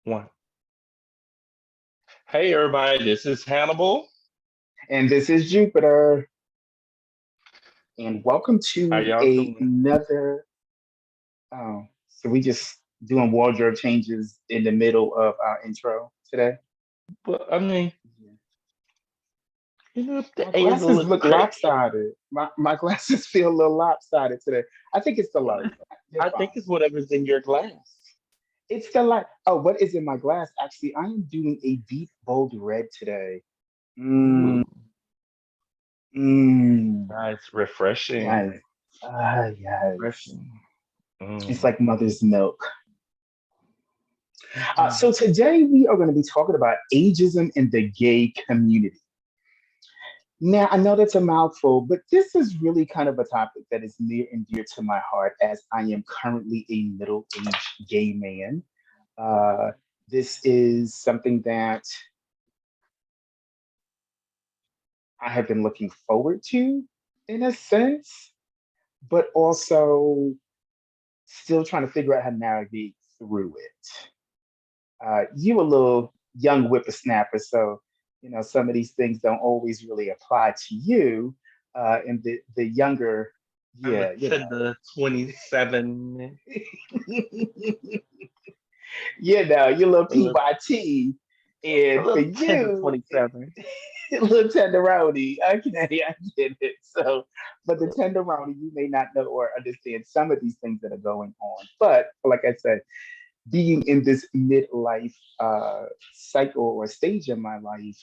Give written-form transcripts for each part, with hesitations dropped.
One. Hey, everybody, this is Hannibal. And this is Jupiter, and welcome How to y'all doing? another. So we just doing wardrobe changes in the middle of our intro today. Well, I mean, Yeah. the My A is a glasses little look crooked. lopsided. My glasses feel a little lopsided today. I think it's the Well, light. They're I fine. think it's whatever's in your glass. It's the light. Oh, what is in my glass? Actually, I am doing a deep, bold red today. Ooh, Mmm. Mmm. nice, refreshing, Yes. Ah, yes. refreshing. It's Mm. like mother's milk. So Mhm. today we are going to be talking about ageism in the gay community. Now, I know that's a mouthful, but this is really kind of a topic that is near and dear to my heart as I am currently a middle-aged gay man. Uh, this is something that I have been looking forward to in a sense, but also still trying to figure out how to navigate through it. You a little young whippersnapper, so some of these things don't always really apply to you. And the younger, I'm a yeah, 27. your little A little, PYT, a and for little 10 to you, 27. little tenderoni. Okay, I get it. So, but the tenderoni, you may not know or understand some of these things that are going on. But like I said, being in this midlife cycle or stage of my life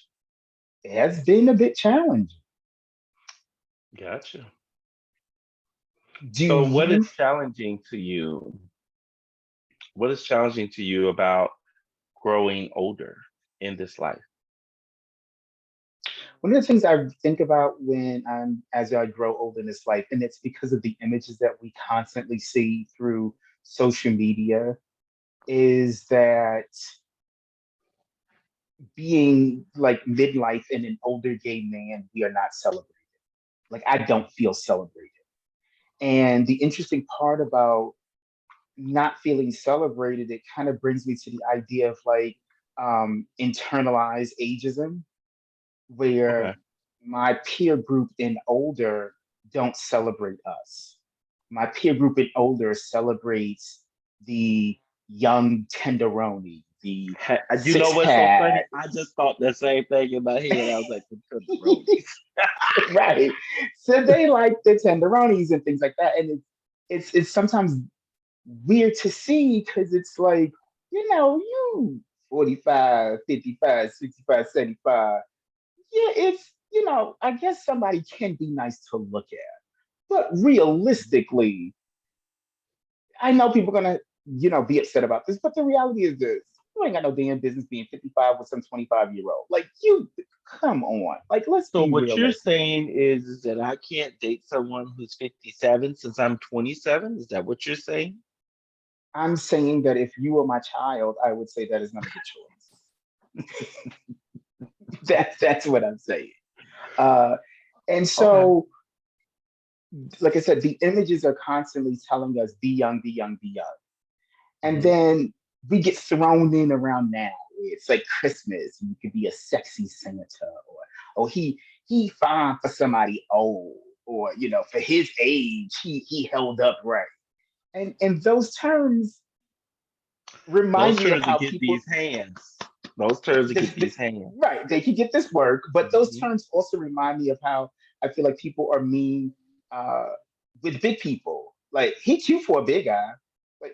has been a bit challenging. Gotcha. Do So, what you? is challenging to you? What is challenging to you about growing older in this life? One of the things I think about when as I grow old in this life, and it's because of the images that we constantly see through social media, is that being like midlife and an older gay man, we are not celebrated. Like I don't feel celebrated. And the interesting part about not feeling celebrated, it kind of brings me to the idea of like internalized ageism, Okay. where my peer group in older don't celebrate us. My peer group in older celebrates the young tenderoni, the You know six what's so funny? pack, I just thought the same thing in my head. I was like, the pepperonis. right? So they like the tenderonis and things like that, and it's sometimes weird to see because it's like, you 45, 55, 65, 75. Yeah, I guess somebody can be nice to look at. But realistically, I know people are gonna, be upset about this, but the reality is this. You ain't got no damn business being 55 with some 25-year-old. Like you come on. Like let's So be what you're realistic. saying is that I can't date someone who's 57 since I'm 27? Is that what you're saying? I'm saying that if you were my child, I would say that is not a good choice. That's what I'm saying. Uh, and Okay. so, like I said, the images are constantly telling us be young, be young, be young. And Hmm. then we get thrown in around now. It's like Christmas. You could be a sexy Santa, or he fine for somebody old, or for his age, he held up right. And those terms Those remind me of turns to how get people these hands. Those turns to the, get the, these hands. right, they can get this work, but those Hmm. terms also remind me of how I feel like people are mean uh, with big people. Like he cute for a big guy, but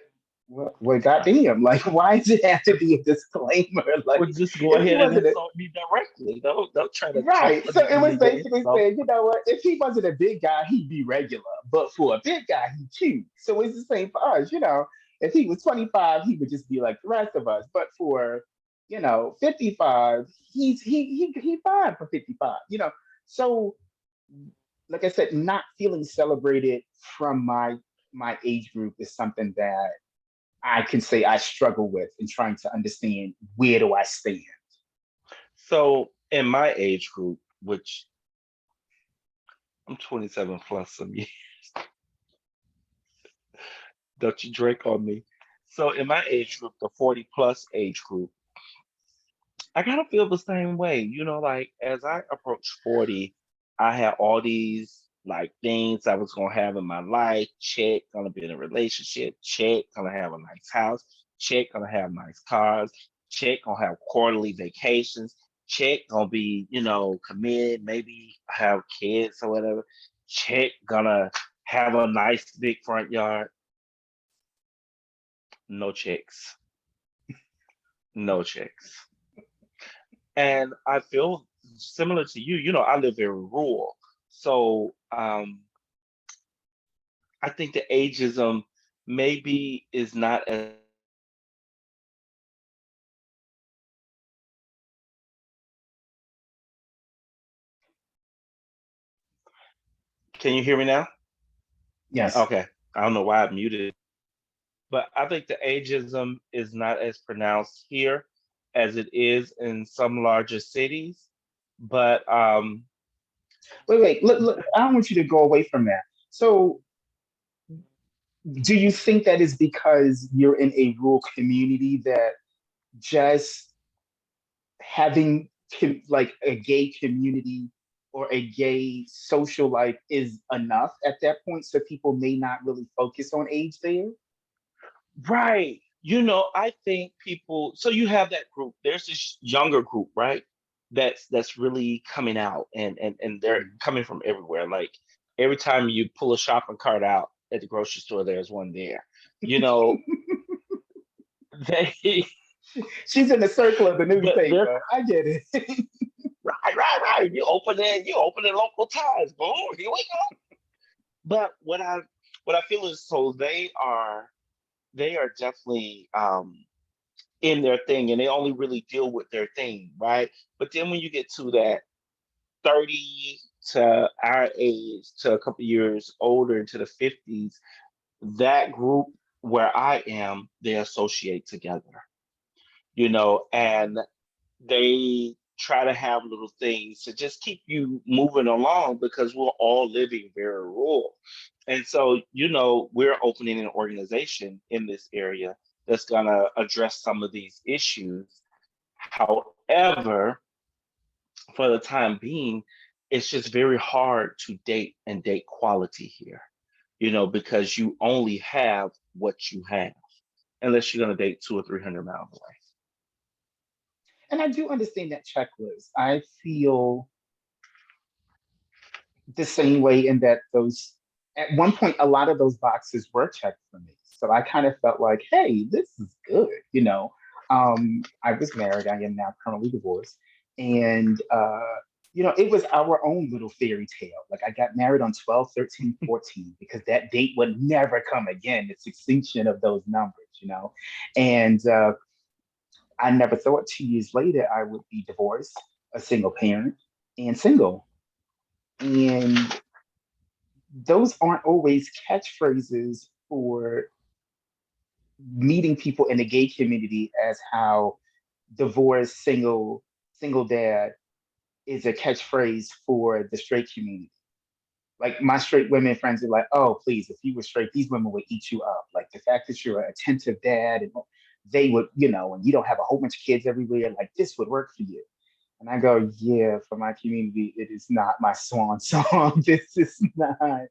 well, goddamn, like why does it have to be a disclaimer? Like Or just go if he ahead and wasn't a insult me directly. Don't try to right, so compliment it me was and get basically insult. saying, you know what, if he wasn't a big guy, he'd be regular, but for a big guy, he cute. So it's the same for us, If he was 25, he would just be like the rest of us, but for 55, he fine for 55, So like I said, not feeling celebrated from my age group is something that I can say I struggle with in trying to understand where do I stand. So in my age group, which I'm 27 plus some years, don't you drink on me. So in my age group, the 40 plus age group, I kind of feel the same way. Like as I approach 40, I had all these like things I was gonna have in my life. Check, gonna be in a relationship. Check, gonna have a nice house. Check, gonna have nice cars. Check, gonna have quarterly vacations. Check, gonna be, committed, maybe have kids or whatever. Check, gonna have a nice big front yard. No checks. No checks. And I feel similar to you. I live very rural. So I think the ageism maybe is not as pronounced here as it is in some larger cities. Can you hear me now? Yes. Okay. I don't know why I muted myself. But I think the ageism is not as pronounced here as it is in some larger cities. But Wait. Look, I don't want you to go away from that. So, do you think that is because you're in a rural community that just having like a gay community or a gay social life is enough at that point, so people may not really focus on age there? right. I think people, so you have that group. There's this younger group, right? That's really coming out, and they're Mhm. coming from everywhere. Like every time you pull a shopping cart out at the grocery store, there's one there. You know, they She's in the circle of the but they're newspaper. I get it. right. You open it local times. Boom, here we go. But what I feel is so they are definitely in their thing and they only really deal with their thing, right? But then when you get to that 30 to our age, to a couple years older into the 50s, that group where I am, they associate together, and they try to have little things to just keep you moving along because we're all living very rural. And so, we're opening an organization in this area that's going to address some of these issues. However, for the time being, it's just very hard to date and date quality here, because you only have what you have, unless you're going to date 200 or 300 miles away. And I do understand that checklist. I feel the same way in that those at one point a lot of those boxes were checked for me. So I kind of felt like, hey, this is good. I was married, I am now currently divorced. And it was our own little fairy tale. Like I got married on 12, 13, 14 because that date would never come again. It's extinction of those numbers. And I never thought 2 years later I would be divorced, a single parent, and single. And those aren't always catchphrases for meeting people in the gay community as how divorced single dad is a catchphrase for the straight community. Like my straight women friends are like, oh please, if you were straight, these women would eat you up. Like the fact that you're an attentive dad and they would, and you don't have a whole bunch of kids everywhere, like this would work for you. And I go, yeah, for my community, it is not my swan song. This is not.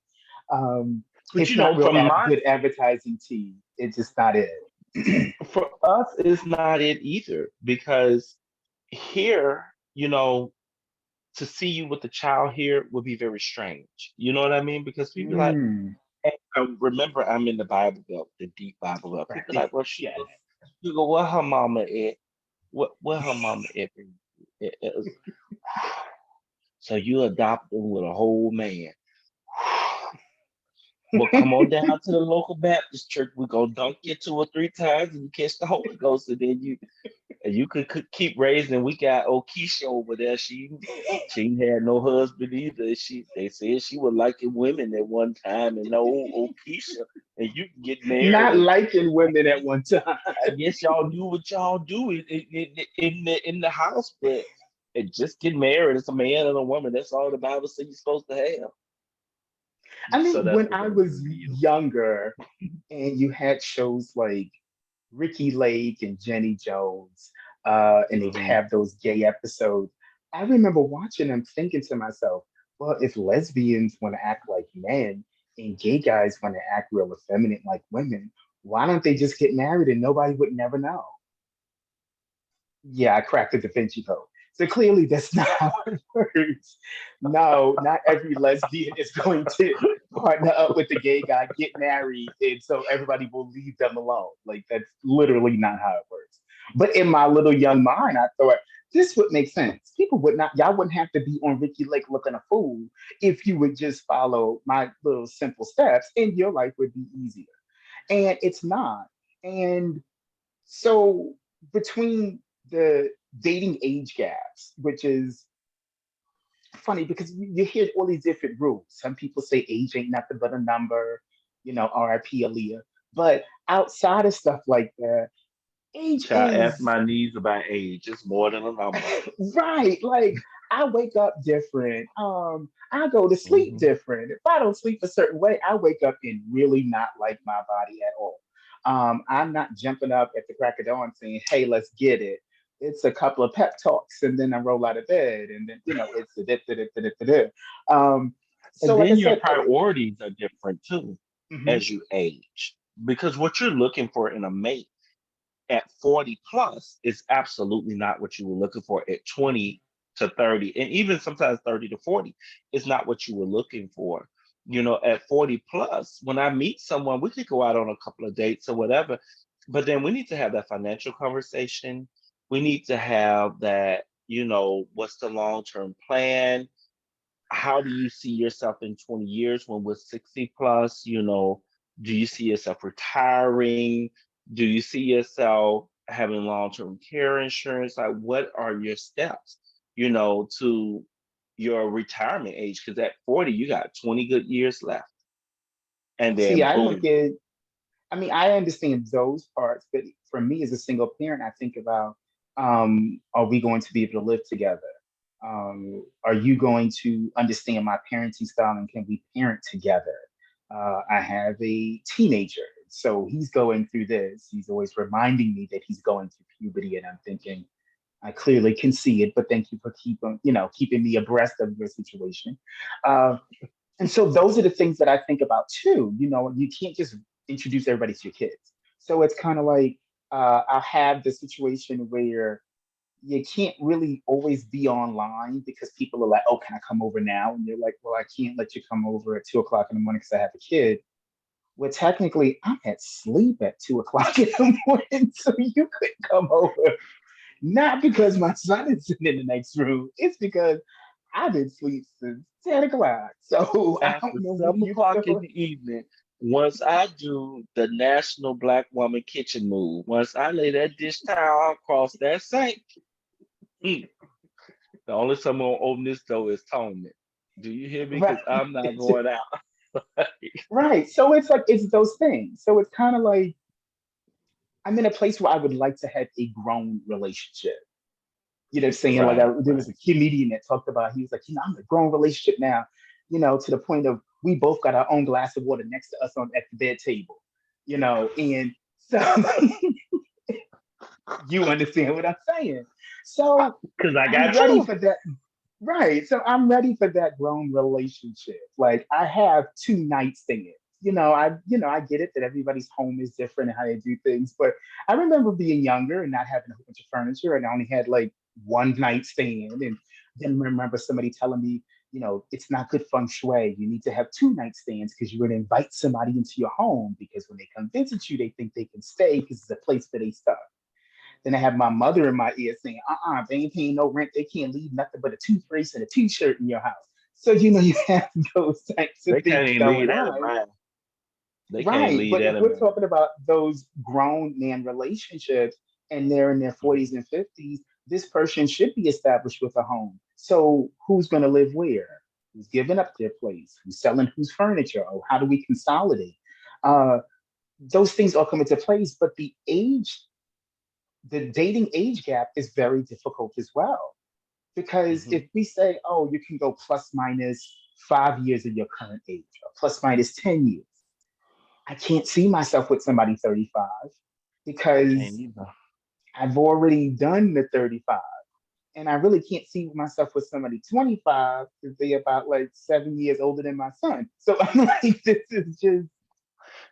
Um, But it's not real from my good advertising tea. It's just not it. for us, it's not it either because here, to see you with the child here would be very strange. You know what I mean? Because people like, Mm, hey, remember, I'm in the Bible Belt, the deep Bible Belt. People right. like, well, Yes. you go, where her mama at? Where her mama at? It was- so you adopt them with a whole man. Well, come on down to the local Baptist church. We're gonna dunk you 2 or 3 times and you catch the Holy Ghost, and then you could keep raising. We got old Keisha over there. She ain't had no husband either. They said she was liking women at one time, and no old Keisha, and you can get married. Not And liking I women at guess one time. I guess y'all do what y'all do in the house, but just get married. It's a man and a woman. That's all the Bible says you're supposed to have. I So mean, that's when what I they're gonna was do to you. younger and you had shows like Ricky Lake and Jenny Jones, and they Hmm. have those gay episodes. I remember watching them thinking to myself, well, if lesbians want to act like men and gay guys want to act real effeminate like women, why don't they just get married and nobody would never know? Yeah, I cracked the Da Vinci Code. So clearly that's not how it works. No, not every lesbian is going to partner up with the gay guy, get married, and so everybody will leave them alone. Like that's literally not how it works. But in my little young mind, I thought this would make sense. People would not, y'all wouldn't have to be on Ricky Lake looking a fool if you would just follow my little simple steps and your life would be easier. And it's not. And so between the dating age gaps, which is funny because you hear all these different rules. Some people say age ain't nothing but a number, RIP Aaliyah. But outside of stuff like that, age Child, ask is my needs about age. It's more than a number. right. Like I wake up different. I go to sleep Hmm. different. If I don't sleep a certain way, I wake up and really not like my body at all. I'm not jumping up at the crack of dawn saying, "Hey, let's get it." It's a couple of pep talks, and then I roll out of bed, and then it's a da, da, da, da, da, da. Um, And so, like I then your said, priorities are different too mhm. as you age. Because what you're looking for in a mate at 40 plus is absolutely not what you were looking for at 20 to 30, and even sometimes 30 to 40 is not what you were looking for. At 40 plus, when I meet someone, we could go out on a couple of dates or whatever, but then we need to have that financial conversation. We need to have that, what's the long term plan? How do you see yourself in 20 years when we're 60 plus? Do you see yourself retiring? Do you see yourself having long-term care insurance? Like, what are your steps, to your retirement age? Because at 40, you got 20 good years left. And See, then I look boom. at I mean, I understand those parts, but for me as a single parent, I think about are we going to be able to live together? Are you going to understand my parenting style and can we parent together? I have a teenager, so he's going through this. He's always reminding me that he's going through puberty, and I'm thinking, I clearly can see it, but thank you for keeping me abreast of your situation. Uh, and so those are the things that I think about too. You can't just introduce everybody to your kids. So it's kind of like I'll have the situation where you can't really always be online because people are like, "Oh, can I come over now?" And you're like, "Well, I can't let you come over at 2 o'clock in the morning because I have a kid." Well, technically, I'm at sleep at 2 o'clock in the morning, so you could come over. Not because my son is sitting in the next room. It's because I've been asleep since 10 o'clock. So I don't After know when 7 you o'clock in feel. the evening, once I do the national black woman kitchen move, once I lay that dish towel across that sink, mm, the only time I'm gonna open this door is Tony. Do you hear me? Right. Because I'm not going out. Right. So it's like, it's those things. So it's kind of like I'm in a place where I would like to have a grown relationship. Saying like Right, there was right. a comedian that talked about, he was like, I'm in a grown relationship now, to the point of we both got our own glass of water next to us on at the bed table, and so you understand what I'm saying. So Because I I'm got ready two. for that. Right. So I'm ready for that grown relationship. Like I have two nightstands. I get it that everybody's home is different and how they do things, but I remember being younger and not having a whole bunch of furniture, and I only had like one nightstand. And then remember somebody telling me, it's not good feng shui. You need to have two nightstands because you're going to invite somebody into your home because when they come visit you, they think they can stay because it's a place for their stuff. Then I have my mother in my ear saying, they ain't paying no rent. They can't leave nothing but a toothpaste and a t-shirt in your house. So, you have those types of They things can't even leave going that in on. mind. They can't Right. leave But that if in we're mind. talking about those grown man relationships and they're in their 40s and 50s, this person should be established with a home. So who's going to live where? Who's giving up their place? Who's selling whose furniture? Or how do we consolidate? Uh, those things all come into place, but the dating age gap is very difficult as well. Because if Hmm. we say, oh, you can go plus minus 5 years of your current age, or plus minus 10 years, I can't see myself with somebody 35 I can't because either. I've already done the 35. And I really can't see myself with somebody 25 because they're about like 7 years older than my son. So I'm like, this is just,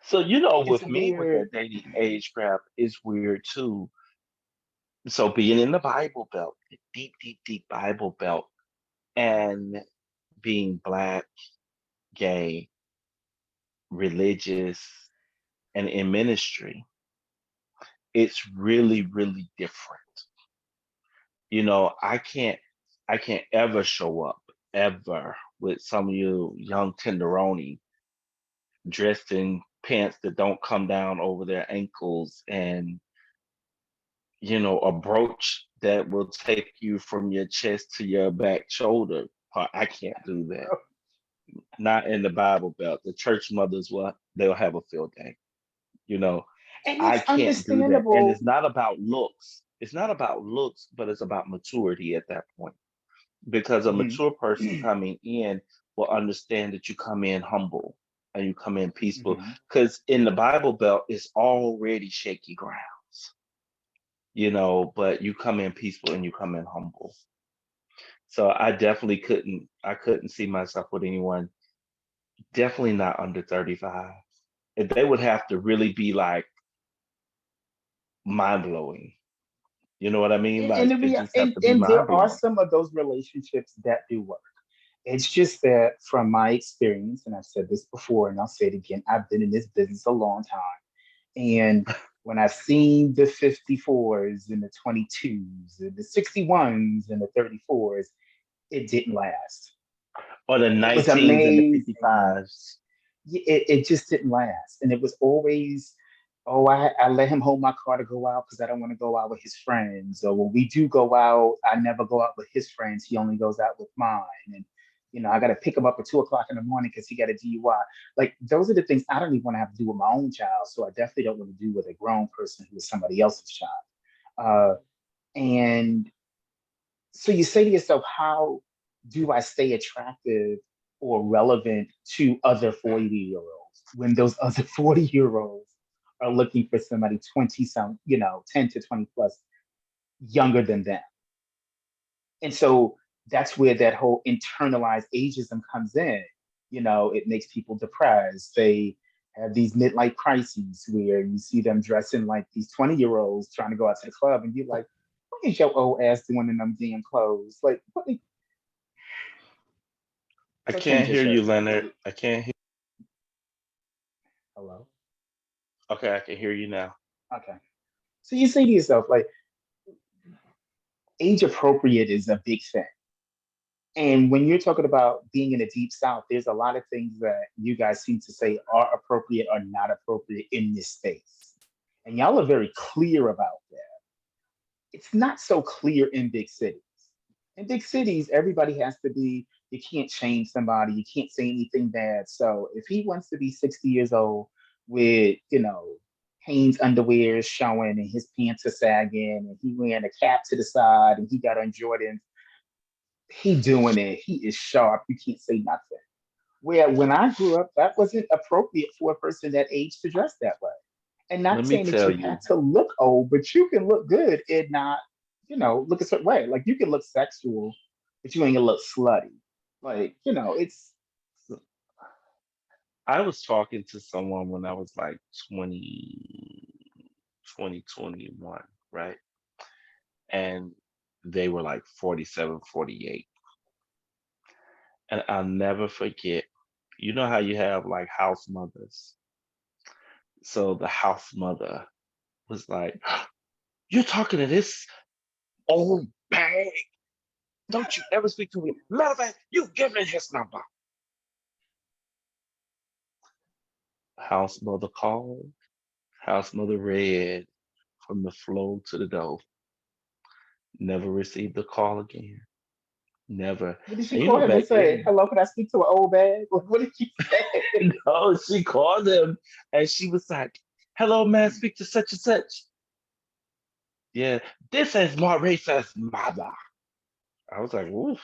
So it's with me with weird. that dating age gap is weird too. So being in the Bible Belt, the deep, deep, deep Bible Belt, and being black, gay, religious, and in ministry, it's really, really different. I can't ever show up ever with some of you young tenderoni dressed in pants that don't come down over their ankles and a brooch that will take you from your chest to your back shoulder part. I can't do that. Not in the Bible Belt. The church mothers will they'll have a field day. You know, And I it's can't do that. And understandable. it's not about looks. It's not about looks, but it's about maturity at that point. Because a Mhm. mature person coming in will understand that you come in humble and you come in peaceful. Mhm. Because in the Bible Belt, it's already shaky grounds, but you come in peaceful and you come in humble. So I couldn't see myself with anyone, definitely not under 35. And they would have to really be like mind blowing. You know what I mean? And, Like the it rea- just have to be and mind there are blowing. some of those relationships that do work. It's just that from my experience, and I've said this before and I'll say it again, I've been in this business a long time. And when I've seen the 54s and the 22s and the 61s and the 34s, it didn't last. Or the It was 19s and the amazing. 55s. It just didn't last. And it was always, oh, I let him hold my car to go out because I don't want to go out with his friends. Or when we do go out, I never go out with his friends. He only goes out with mine. And, I got to pick him up at 2 o'clock in the morning because he got a DUI. Like, those are the things I don't even want to have to do with my own child. So I definitely don't want to do with a grown person who is somebody else's child. Uh, and so you say to yourself, how do I stay attractive or relevant to other 40-year-olds when those other 40-year-olds are looking for somebody 20 some, 10 to 20 plus younger than them? And so that's where that whole internalized ageism comes in. It makes people depressed. They have these midlife crises where you see them dressing like these 20-year-olds trying to go out to the club and you're like, what is your old ass doing in them damn clothes? Like, I go change can't your hear you, shirt. Leonard. Like, I can't hear. hello. Okay, I can hear you now. Okay. So you say to yourself, like, age appropriate is a big thing. And when you're talking about being in the deep south, there's a lot of things that you guys seem to say are appropriate or not appropriate in this space. And y'all are very clear about that. It's not so clear in big cities. In big cities, everybody has to be, you can't change somebody, you can't say anything bad. So if he wants to be 60 years old with, Hanes underwear is showing and his pants are sagging and he wearing a cap to the side and he got on Jordan, he doing it. He is sharp. You can't say nothing. Where when I grew up, that wasn't appropriate for a person that age to dress that way. And Let not me saying that tell you had you. to look old, but you can look good and not, look a certain way. Like you can look sexual, but you ain't gonna look slutty. Like, it's I was talking to someone when I was like 20, 21, right? And they were like 47, 48. And I'll never forget, you know how you have like house mothers? So the house mother was like, "You're talking to this old bag. Don't you ever speak to me. Matter of fact, you give me his number." House mother called. House mother read from the floor to the door. Never received a call again. Never. what did she And call him and back say, then, hello, can I speak to an old bag? Like, what did she say? no, she called him and she was like, "Hello, man, speak to such and such." Yeah, this is Maurice's mother. I was like, "Oof."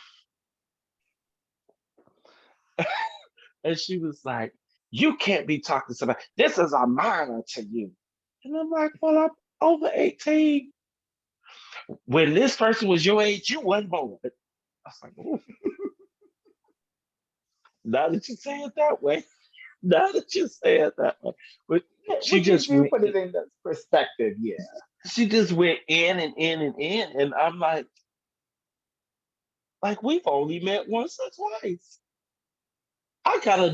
And she was like, "You can't be talking to somebody. This is a minor to you." And I'm like, "Well, I'm over 18. When this person was your age, you wasn't born. I was like, ooh, now that you say it that way, now that you say it that way. But Yeah, she when you just do went put it in that perspective, yeah. she just went in and in and in. And I'm like we've only met once or twice. I got a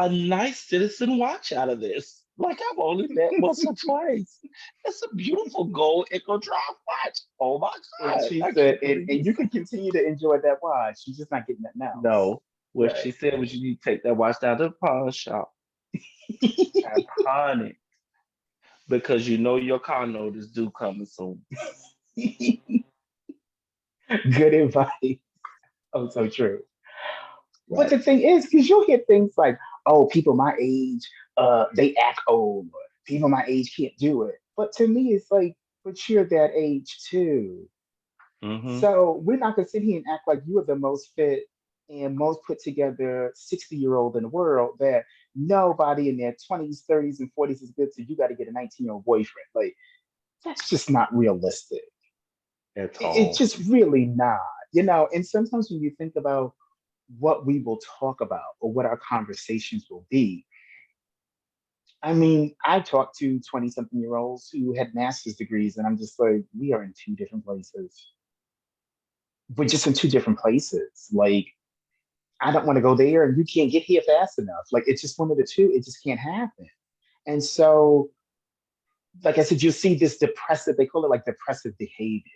nice citizen watch out of this. Like I've only met once or twice. It's a beautiful gold Echo Drive watch. Oh my And God. she I said, can't believe you and you said can continue to enjoy that watch. She's just not getting nothing else. no. What Right. she said was you need to take that watch down to the pawn shop and pawn it because you know your car note is due coming soon. Good advice. Oh, so true. But Right. the thing is, because you'll hear things like, "Oh, people my age, they act old. Or people my age can't do it." But to me, it's like, but you're that age too. Mm-hmm. So we're not gonna sit here and act like you are the most fit and most put together 60-year-old in the world that nobody in their 20s, 30s, and 40s is good, so you got to get a 19-year-old boyfriend. Like, that's just not realistic. At It's all. just really not, And sometimes when you think about what we will talk about or what our conversations will be, I mean, I talked to 20 something year olds who had master's degrees, and I'm just like, we are in two different places. We're just in two different places. Like, I don't want to go there, and you can't get here fast enough. Like, it's just one of the two. It just can't happen. And so, like I said, you'll see this depressive, they call it like depressive behavior,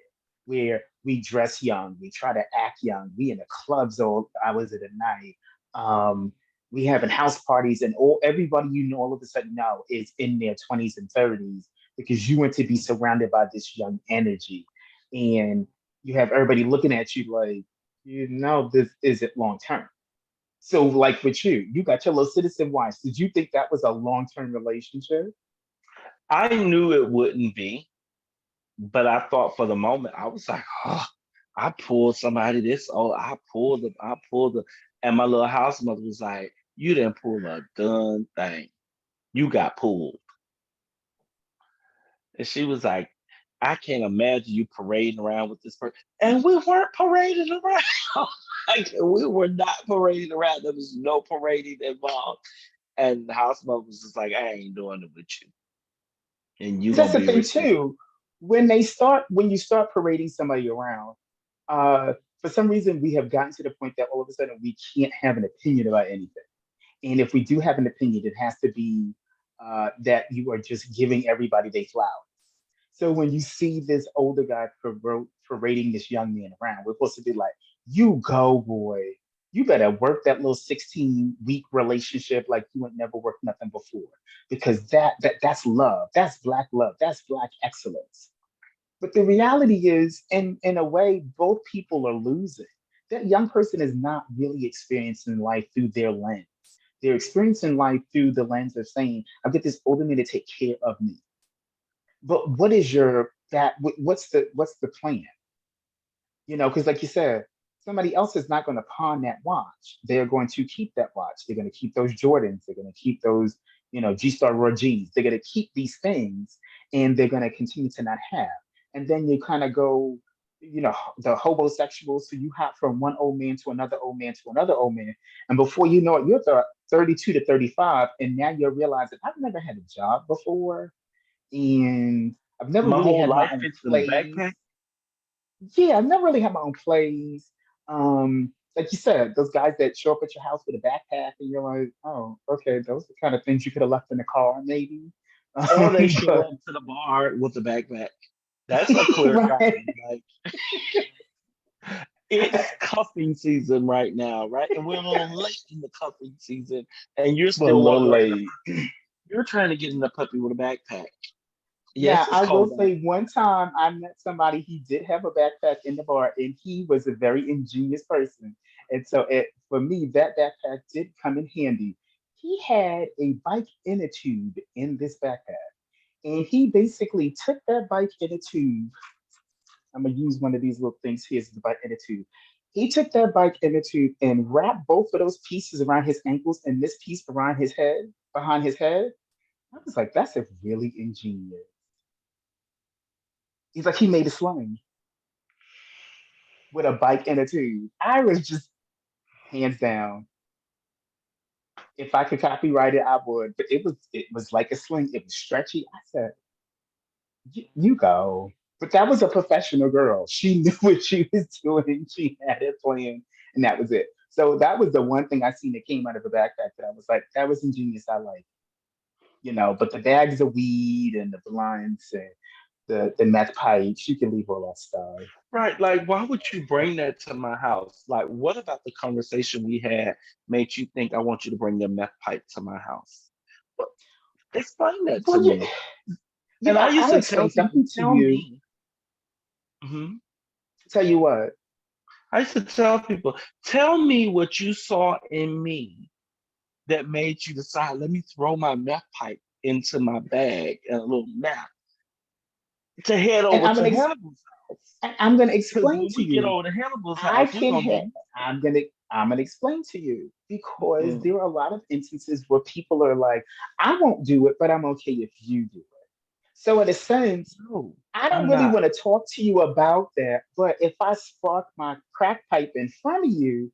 where we dress young, we try to act young, we in the clubs all hours of the night. We having house parties, and everybody all of a sudden know is in their 20s and 30s because you want to be surrounded by this young energy. And you have everybody looking at you like, this isn't long term. So, like with you, you got your little citizen wife. Did you think that was a long term relationship? I knew it wouldn't be, but I thought for the moment, I was like, oh, I pulled somebody this. Oh, I pulled them. And my little house mother was like, you didn't pull a gun thing. You got pulled. And she was like, I can't imagine you parading around with this person. And we weren't parading around. Like, we were not parading around. There was no parading involved. And the house mother was just like, I ain't doing it with you. And you That's gonna the be thing received. too. When you start parading somebody around, uh, for some reason we have gotten to the point that all of a sudden we can't have an opinion about anything. And if we do have an opinion, it has to be that you are just giving everybody their flowers. So when you see this older guy parading this young man around, we're supposed to be like, "You go, boy. You better work that little 16-week relationship like you ain't never worked nothing before, because that's love. That's black love. That's black excellence." But the reality is, in a way, both people are losing. That young person is not really experiencing life through their lens. They're experiencing life through the lens of saying, "I'll get this older man to take care of me." But what is your that? What's the plan? Because like you said, somebody else is not going to pawn that watch. They're going to keep that watch. They're going to keep those Jordans. They're going to keep those, G-Star Raw jeans. They're going to keep these things, and they're going to continue to not have. And then you kind of go, the homosexual. So you hop from one old man to another old man to another old man, and before you know it, you're 32 to 35, and now you're realizing I've never had a job before, and I've never My really whole had my life own fits in a place. backpack. Yeah, I've never really had my own plays. Like you said, those guys that show up at your house with a backpack, and you're like, oh, okay, those are the kind of things you could have left in the car, maybe. Or they show But up to the bar with a backpack. That's a clear right, sign. Like it's cuffing season right now, right? And we're a little late in the cuffing season, and you're we're a still little walking around. late. You're trying to get in the puppy with a backpack. Now, Yes, it's I will cold out. say one time I met somebody, he did have a backpack in the bar, and he was a very ingenious person. And so for me, that backpack did come in handy. He had a bike inner tube in this backpack. And he basically took that bike inner tube. I'm gonna use one of these little things here as the bike inner tube. He took that bike inner tube and wrapped both of those pieces around his ankles and this piece around his head, behind his head. I was like, that's a really ingenious. He's like, he made a sling with a bike and a tube. I was just hands down. If I could copyright it, I would. But it was like a sling. It was stretchy. I said, you go. But that was a professional girl. She knew what she was doing. She had it planned, and that was it. So that was the one thing I seen that came out of the backpack that I was like, that was ingenious. I like, but the bags of weed and the blinds and the meth pipes, you can leave all that stuff. Right. Like, why would you bring that to my house? Like, what about the conversation we had made you think I want you to bring your meth pipe to my house? Well, explain that to Well, me. And I used I'll to tell explain people, something to tell you. me. Mhm. Tell you what, I used to tell people, tell me what you saw in me that made you decide, let me throw my meth pipe into my bag and a little meth to head and over I'm to gonna Hannibal's house. I'm gonna Because explain when to we get you. over to Hannibal's I house, we're can gonna ha- be I'm gonna explain to you because mm, there are a lot of instances where people are like, I won't do it, but I'm okay if you do it. So in a sense, no, I don't I'm really not. want to talk to you about that. But if I spark my crack pipe in front of you,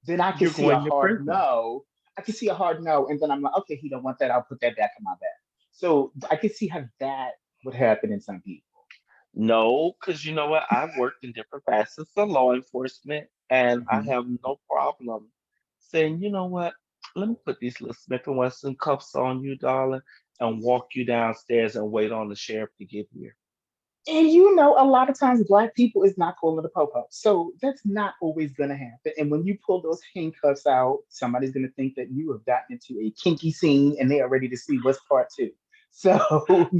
then I can You're see a going to hard prison. no. I can see a hard no, and then I'm like, okay, he don't want that. I'll put that back in my bag. So I can see how that would happen in some people. No, because you know what? I've worked in different facets of law enforcement, and I Mhm. have no problem saying, you know what? Let me put these little Smith and Wesson cuffs on you, darling, and walk you downstairs and wait on the sheriff to get here. And a lot of times black people is not pulling the popo. So that's not always gonna happen. And when you pull those handcuffs out, somebody's gonna think that you have gotten into a kinky scene and they are ready to see what's part two. So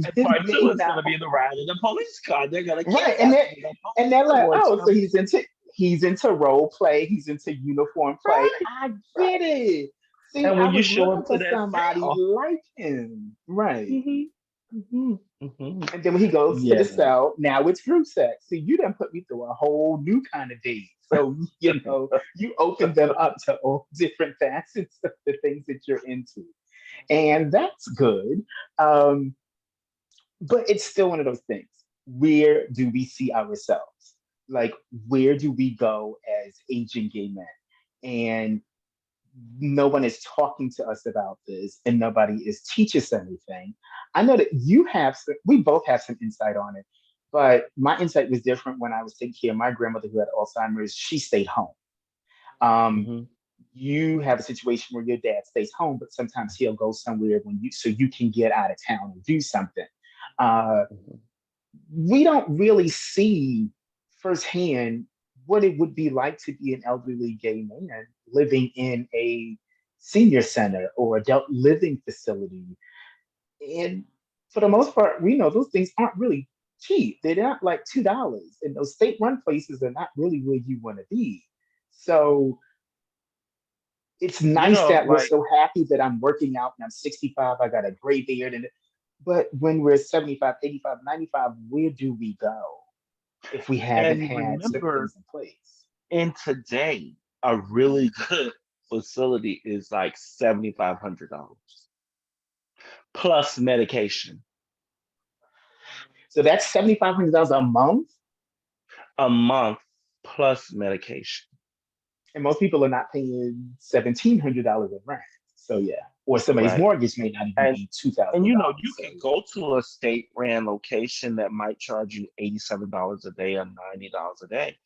And this part two may is not going to be the ride in the police car. They're going to right. kidnap you. The And police they're are like, going oh, to so he's into role play, he's into uniform play. right, I get right. it. See, And I when you was show looking up to for that somebody cell, like him. Right. hmm hmm And then when he goes to the yeah, cell, now it's group sex. See, you done put me through a whole new kind of date. So, you open them up to all different facets of the things that you're into. And that's good. Um, but it's still one of those things. Where do we see ourselves? Like, where do we go as aging gay men? And no one is talking to us about this and nobody is teaching us anything. I know that we both have some insight on it, but my insight was different when I was taking care of my grandmother who had Alzheimer's. She stayed home. Um, hmm you have a situation where your dad stays home, but sometimes he'll go somewhere so you can get out of town and do something. Uh, hmm we don't really see firsthand what it would be like to be an elderly gay man living in a senior center or adult living facility. And for the most part, we know those things aren't really cheap. They're not like $2. And those state run places are not really where you want to be. So it's you nice know, that we're like, so happy that I'm working out and I'm 65, I got a gray beard. But when we're 75, 85, 95, where do we go if we haven't and had certain remember, things in place? in today, a really good facility is like $7,500 plus medication So that's $7,500 a month, a month plus medication. and most people are not paying $1,700 in rent. So yeah, or somebody's Right. mortgage may not even And be two and thousand you know, dollars. you So can yeah, go to a state ran location that might charge you $87 a day or $90 a day.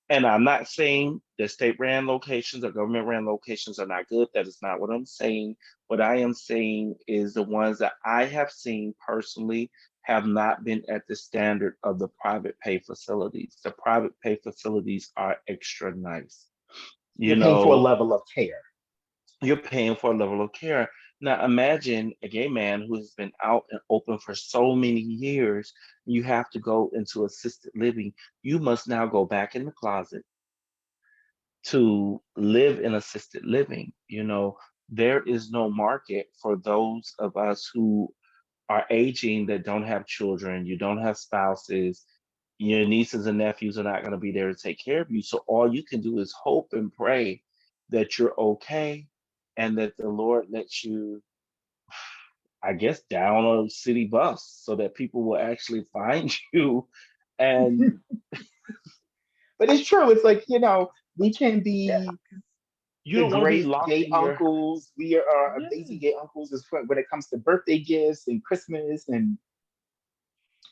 And I'm not saying the state ran locations or government ran locations are not good. That is not what I'm saying. What I am saying is the ones that I have seen personally have not been at the standard of the private pay facilities. The private pay facilities are extra nice. You you're paying for a know, level of care. you're paying for a level of care. Now imagine a gay man who has been out and open for so many years. You have to go into assisted living. You must now go back in the closet to live in assisted living. There is no market for those of us who are aging that don't have children, you don't have spouses, your nieces and nephews are not going to be there to take care of you. So all you can do is hope and pray that you're okay and that the Lord lets you, I guess, down a city bus so that people will actually find you And But it's true. It's like, we can yeah, be you the don't want to be great locked gay in your uncles. We are yeah, amazing gay uncles as when it comes to birthday gifts and Christmas and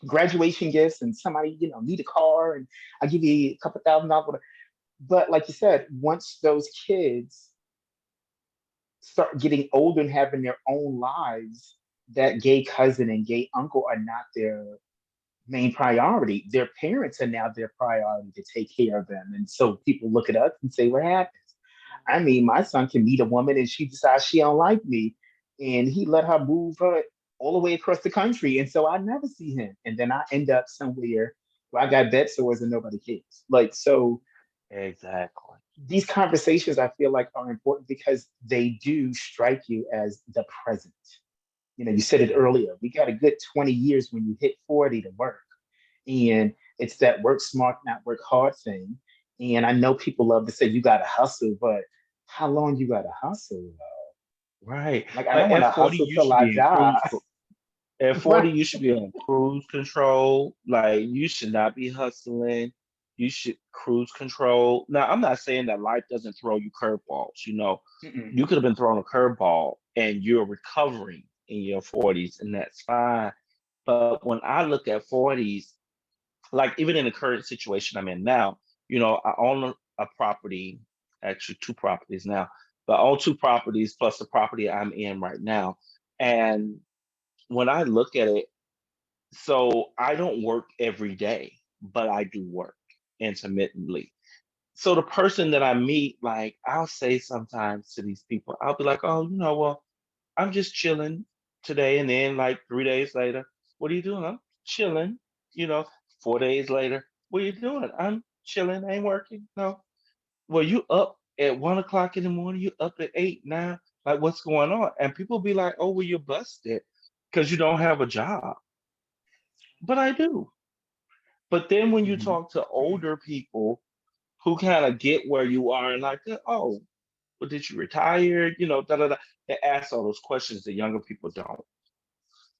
graduation gifts, and somebody, need a car, and I give you a couple $1,000. But like you said, once those kids start getting older and having their own lives, that gay cousin and gay uncle are not their main priority. Their parents are now their priority to take care of them. And so people look at us and say, what happens? I mean, my son can meet a woman and she decides she don't like me, and he let her move her all the way across the country. And so I never see him. And then I end up somewhere where I got bed sores and nobody cares. Like, so exactly. these conversations I feel like are important because they do strike you as the present. You said it earlier. We got a good 20 years when you hit 40 to work. And it's that work smart, not work hard thing. And I know people love to say you gotta hustle, but how long you gotta hustle? Right. Like I Like don't want at to 40, hustle you till should I be in die. at 40, Right. you should be on cruise control. Like you should not be hustling. You should cruise control. Now, I'm not saying that life doesn't throw you curveballs. Mm-mm. You could have been thrown a curveball and you're recovering in your 40s, and that's fine. But when I look at 40s, like even in the current situation I'm in now, I own a property, actually two properties now, but I own two properties plus the property I'm in right now. And when I look at it, so I don't work every day, but I do work intermittently. So the person that I meet, like I'll say sometimes to these people, I'll be like, oh, well, I'm just chilling today. And then like 3 days later, what are you doing? I'm chilling. You know, 4 days later, what are you doing? I'm chilling, I ain't working. No. Well, you up at 1 o'clock in the morning, you up at 8, 9, like what's going on? And people be like, oh, well, you're busted because you don't have a job. But I do. But then when you Mhm. talk to older people who kind of get where you are and like, oh, well, did you retire? Da da da. They ask all those questions. The younger people don't.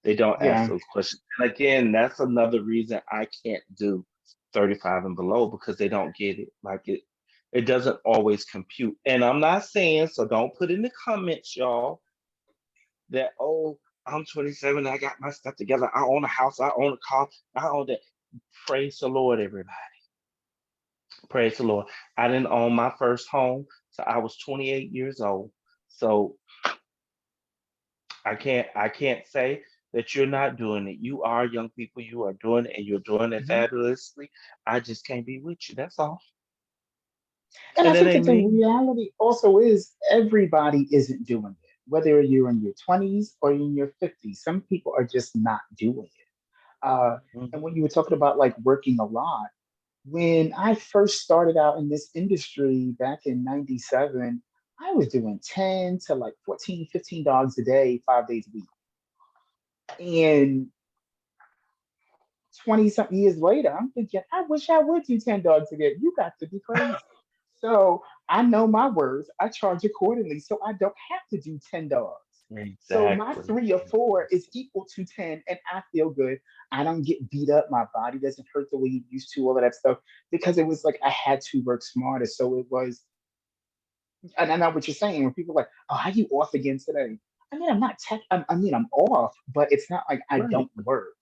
They don't ask Yeah. those questions. And again, that's another reason I can't do 35 and below because they don't get it. Like it doesn't always compute. And I'm not saying, so don't put in the comments, y'all, that oh, I'm 27, I got my stuff together. I own a house, I own a car, I own that. Praise the Lord, everybody. Praise the Lord. I didn't own my first home, so I was 28 years old. So I can't say that you're not doing it. You are young people, you are doing it and you're doing it Mhm. fabulously. I just can't be with you. That's all. And I And that think that ain't the me. reality also is everybody isn't doing it. Whether you're in your 20s or in your 50s, some people are just not doing it. Uh, and Mhm. when you were talking about like working a lot, when I first started out in this industry back in 97, I was doing 10 to like 14, $15 a day, 5 days a week. And 20 something years later, I'm thinking, I wish I would do $10 a day. You got to be crazy. So I know my worth. I charge accordingly. So I don't have to do $10. So my Exactly. 3 or 4 is Exactly. equal to 10, and I feel good. I don't get beat up. My body doesn't hurt the way it used to, all of that stuff, because it was like I had to work smarter. So it was, and I know what you're saying when people are like, oh, how you off again today? I mean, I'm not tech, I mean, I'm off, but it's not like I Right. don't work.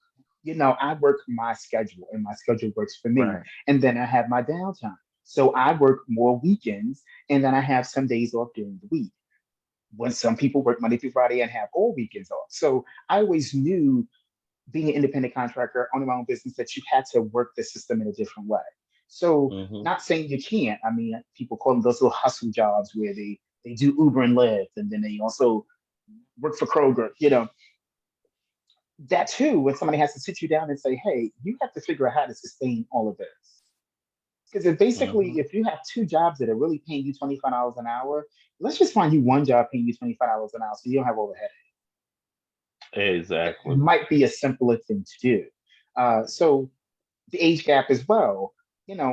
I work my schedule and my schedule works for me. Right. And then I have my downtime. So I work more weekends and then I have some days off during the week. When some people work Monday through Friday and have all weekends off. So I always knew, being an independent contractor, owning my own business, that you had to work the system in a different way. So, Hmm. not saying you can't. I mean, people call them those little hustle jobs where they do Uber and Lyft, and then they also work for Kroger. That too. When somebody has to sit you down and say, "Hey, you have to figure out how to sustain all of this." Because Hmm. if you have two jobs that are really paying you $25 an hour, let's just find you one job paying you $25 an hour, so you don't have overhead. It Exactly. might be a simpler thing to do. So the age gap as well.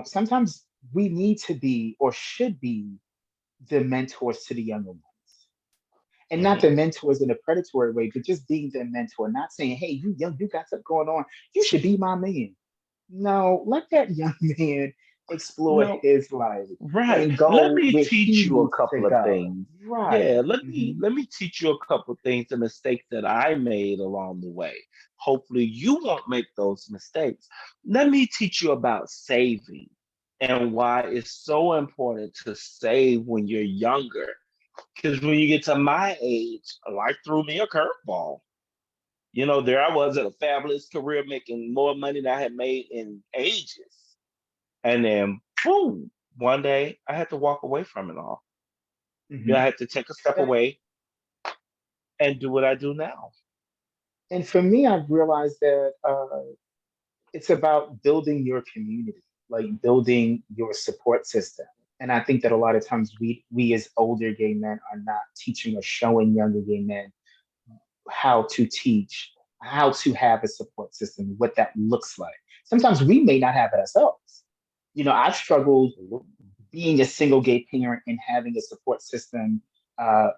Sometimes we need to be or should be the mentors to the younger ones. And not Hmm. the mentors in a predatory way, but just being the mentor, not saying, hey, you young, you got something going on. You should be my man. no, let that young man explore No, his life right. and Let go me where teach he you a needs to couple of go. things. Right. Yeah, let me Hmm. let me teach you a couple of things, the mistakes that I made along the way. Hopefully you won't make those mistakes. Let me teach you about saving and why it's so important to save when you're younger. Because when you get to my age, life threw me a curveball. There I was at a fabulous career making more money than I had made in ages. And then, boom, one day I had to walk away from it all. I Hmm. had to take a step away and do what I do now. And for me, I've realized that it's about building your community, like building your support system. And I think that a lot of times we as older gay men are not teaching or showing younger gay men how to teach, how to have a support system, what that looks like. Sometimes we may not have it ourselves. I've struggled being a single gay parent and having a support system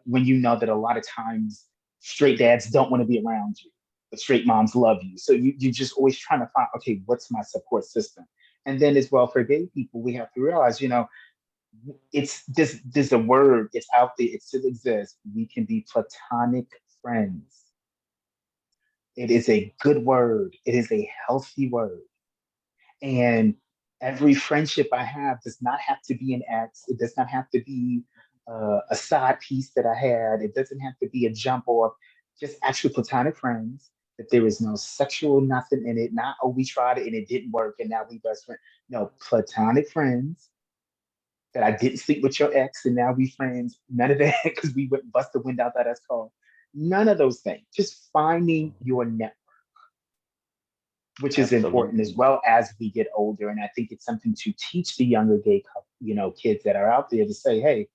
when you know that a lot of times straight dads don't want to be around you, but straight moms love you. So you're just always trying to find, okay, what's my support system? And then as well for gay people, we have to realize, it's this there's a word, it's out there, it still exists. We can be platonic friends. It is a good word. It is a healthy word. And every friendship I have does not have to be an ex. It does not have to be a side piece that I had. It doesn't have to be a jump off. Just actual platonic friends. That there is no sexual nothing in it. Not, oh, we tried it and it didn't work and now we best friends. No, platonic friends that I didn't sleep with your ex and now we friends. None of that because we went bust the wind out that that's called. None of those things. Just finding your network, which is important as Absolutely. well as we get older. And I think it's something to teach the younger gay, kids that are out there to say, hey,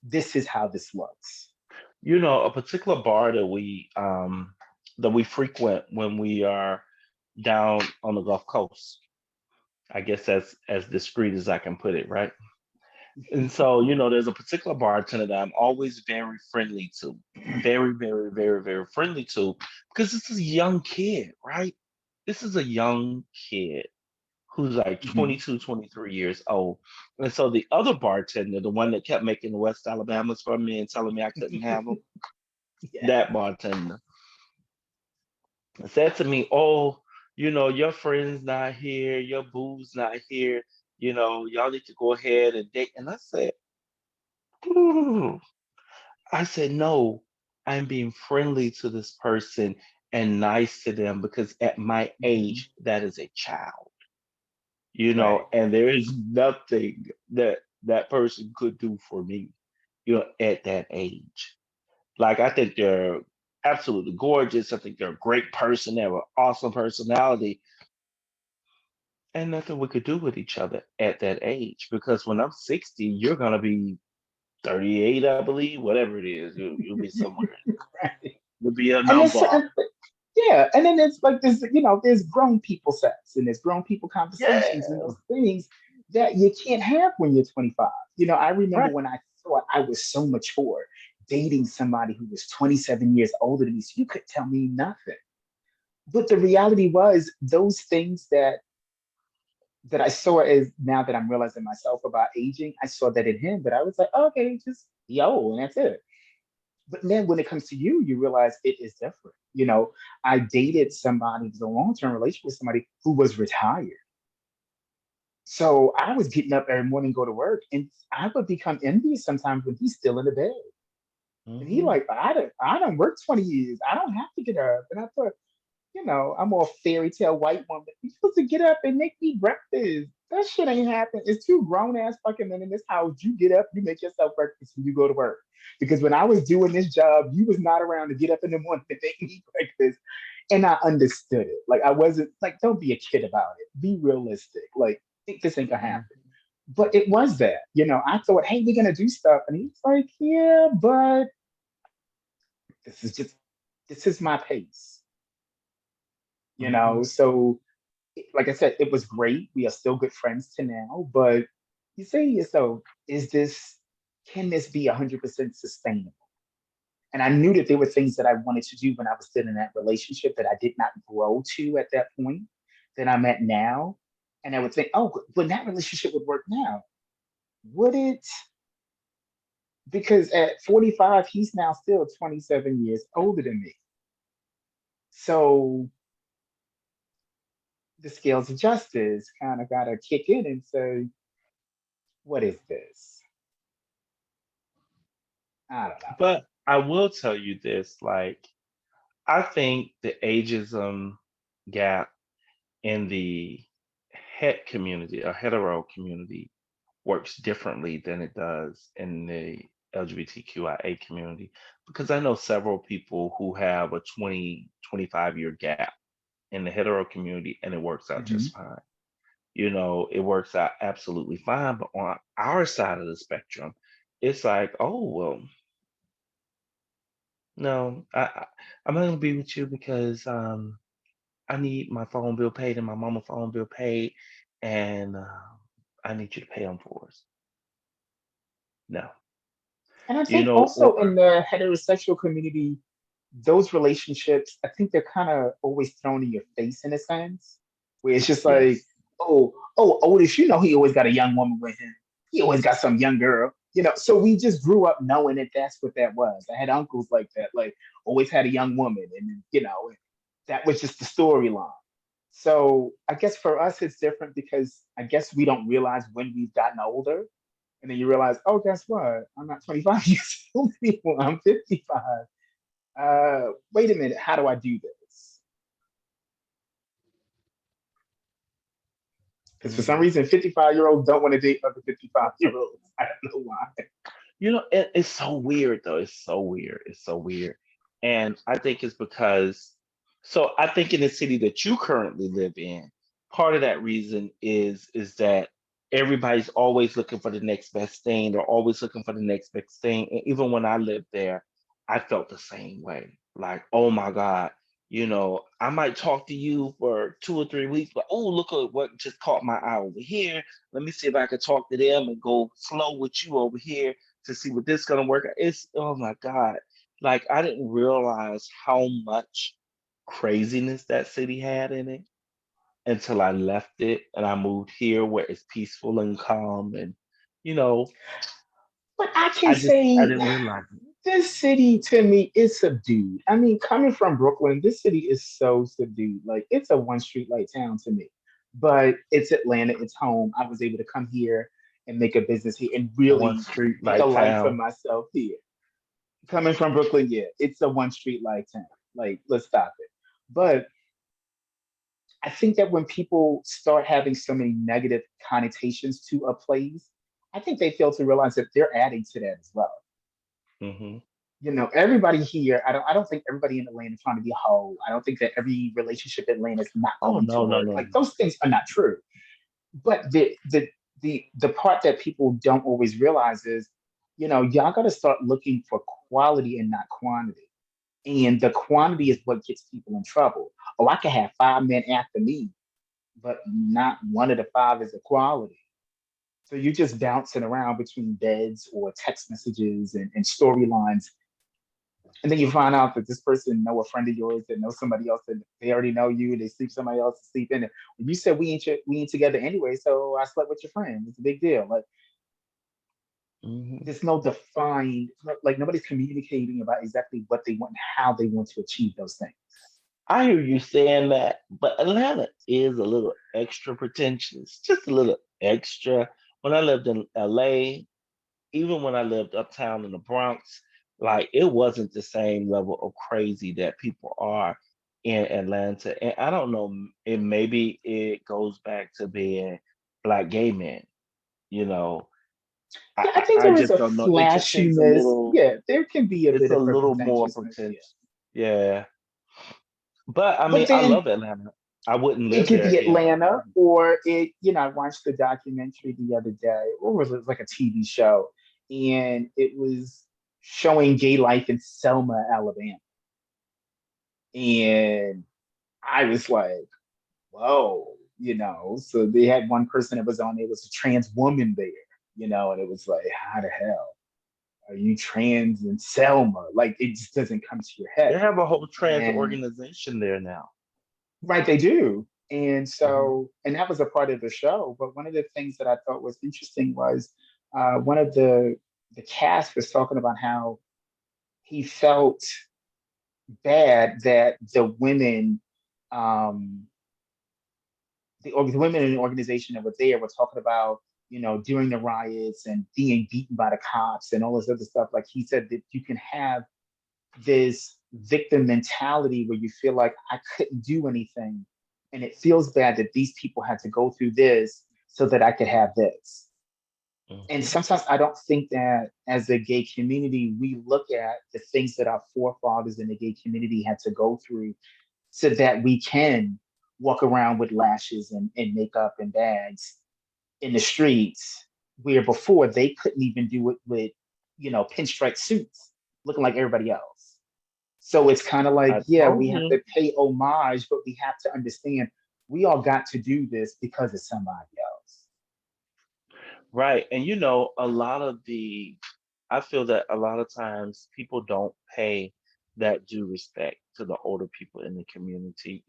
this is how this looks. A particular bar that we frequent when we are down on the Gulf Coast. I guess that's as discreet as I can put it, right? And so, there's a particular bartender that I'm always very friendly to. Very, very, very, very friendly to because this is a young kid, right? This is a young kid who's like Mhm. 22, 23 years old. And so the other bartender, the one that kept making the West Alabamas for me and telling me I couldn't have them, Yeah. that bartender said to me, "Oh, your friend's not here, your boo's not here. Y'all need to go ahead and date." And I said, no, I'm being friendly to this person and nice to them because at my Mhm. age, that is a child, Right. and there is nothing that that person could do for me, at that age. Like, I think they're absolutely gorgeous. I think they're a great person. They have an awesome personality, and nothing we could do with each other at that age. Because when I'm 60, you're going to be 38, I believe, whatever it is. You'll be somewhere. Right. You'll be a And there's number. certain, yeah, and then it's like there's grown people sex and there's grown people conversations and Yeah. those things that you can't have when you're 25. I remember Right. when I thought I was so mature dating somebody who was 27 years older than me, so you could tell me nothing. But the reality was those things that I saw as now that I'm realizing myself about aging, I saw that in him, but I was like, okay, just yo, and that's it. But then when it comes to you, you realize it is different. I dated somebody, it was a long-term relationship with somebody who was retired. So I was getting up every morning, go to work, and I would become envious sometimes when he's still in the bed. And he Hmm. like, I don't work 20 years. I don't have to get up. And I thought, I'm all fairy tale white woman. You're supposed to get up and make me breakfast. That shit ain't happen. It's two grown ass fucking men in this house. You get up, you make yourself breakfast, and you go to work. Because when I was doing this job, you was not around to get up in the morning and make me breakfast. And I understood it. Like I wasn't like, don't be a kid about it. Be realistic. Like, think this ain't gonna happen. But it was that. I thought, hey, we're gonna do stuff. And he's like, yeah, but this is just this is my pace. Hmm. So like I said, it was great. We are still good friends to now, but you say to yourself, can this be 100% sustainable? And I knew that there were things that I wanted to do when I was still in that relationship that I did not grow to at that point that I'm at now. And I would think, oh, but that relationship would work now. Would it? Because at 45, he's now still 27 years older than me. So the scales of justice kind of got to kick in and say, what is this? I don't know. But I will tell you this, like, I think the ageism gap in the het community or hetero community works differently than it does in the LGBTQIA community because I know several people who have a 20-25 year gap in the hetero community and it works out just Mhm. fine. It works out absolutely fine. But on our side of the spectrum, it's like, oh, well, no, I'm not gonna be with you because I need my phone bill paid and my mama phone bill paid, and I need you to pay them for us. No, And I think or also in the heterosexual community, those relationships, I think they're kind of always thrown in your face in a sense, where it's just like, yes, Otis, he always got a young woman with him. He always got some young girl. So we just grew up knowing that that's what that was. I had uncles like that, like always had a young woman, and that was just the storyline. So I guess for us it's different because I guess we don't realize when we've gotten older, and then you realize, oh, guess what? I'm not 25 years old anymore. I'm 55. Wait a minute, how do I do this? Because for some mm. reason, 55-year-olds don't want to date other 55-year-olds. I don't know why. It's so weird though. It's so weird. It's so weird, and I think it's because. So I think in the city that you currently live in, part of that reason is that everybody's always looking for the next best thing. They're always looking for the next best thing. And even when I lived there, I felt the same way. Like, oh my God, I might talk to you for 2 or 3 weeks, but oh, look at what just caught my eye over here. Let me see if I can talk to them and go slow with you over here to see what this gonna work. It's oh my God. Like I didn't realize how much craziness that city had in it until I left it and I moved here where it's peaceful and calm and you know, But I can I say didn't realize it. this city to me is subdued. I mean, coming from Brooklyn, this city is so subdued. Like it's a one street light town to me. But it's Atlanta, it's home. I was able to come here and make a business here and A one really street make a like life for town. myself here. Coming from Brooklyn, yeah, it's a one street light town. Like, let's stop it. But I think that when people start having so many negative connotations to a place, I think they fail to realize that they're adding to that as well. Hmm. Everybody here, I don't think everybody in Atlanta is trying to be a hoe. I don't think that every relationship in Atlanta is not Oh going to no, no, work. no, Like no. those things are not true. But the part that people don't always realize is, y'all gotta start looking for quality and not quantity. And the quantity is what gets people in trouble. Oh, I can have 5 men after me, but not one of the five is a quality. So you're just bouncing around between beds or text messages and storylines. And then you find out that this person know a friend of yours that knows somebody else that they already know you. They sleep somebody else to sleep in. When you said we ain't together anyway, so I slept with your friend. It's a big deal. Like Hmm. there's no defined, like nobody's communicating about exactly what they want and how they want to achieve those things. I hear you saying that, but Atlanta is a little extra pretentious, just a little extra. When I lived in LA, even when I lived uptown in the Bronx, like it wasn't the same level of crazy that people are in Atlanta. And I don't know, it maybe it goes back to being black gay men, you know. Yeah, I think I there is just a don't know. It just seems a flashiness. little Yeah, there can be a it's bit a of a little more pretentiousness. Yeah. pretentious. Yeah. But I mean, But I then love Atlanta. I wouldn't it live could there be again for the Atlanta, money. or I watched the documentary the other day. What was it? It was like a TV show, and it was showing gay life in Selma, Alabama. And I was like, whoa, So they had one person that was on there was a trans woman there, and it was like, how the hell are you trans in Selma? Like it just doesn't come to your They head. have a whole trans And organization there now. right, they do. And Mhm. so, and that was a part of the show. But one of the things that I thought was interesting was one of the cast was talking about how he felt bad that um, the women in the organization that were there were talking about, during the riots and being beaten by the cops and all this other stuff. Like he said that you can have this victim mentality where you feel like I couldn't do anything. And it feels bad that these people had to go through this so that I could have this. And Mhm. sometimes I don't think that as a gay community, we look at the things that our forefathers in the gay community had to go through so that we can walk around with lashes and makeup and bags in the streets, where before they couldn't even do it with, pinstripe suits, looking like everybody else. So it's kind of like, I yeah, we told have you. to pay homage, but we have to understand we all got to do this because of somebody else. Right. And I feel that a lot of times people don't pay that due respect to the older people in the community.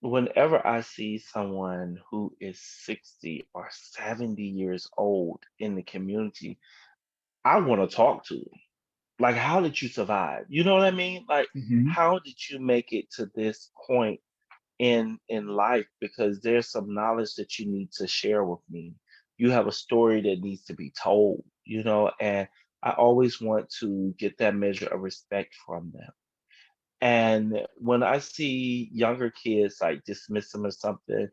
Whenever I see someone who is 60 or 70 years old in the community, I want to talk to them. Like, how did you survive? You know what I mean? Like, Hmm. how did you make it to this point in life? Because there's some knowledge that you need to share with me. You have a story that needs to be told, and I always want to get that measure of respect from them. And when I see younger kids like dismiss them or something,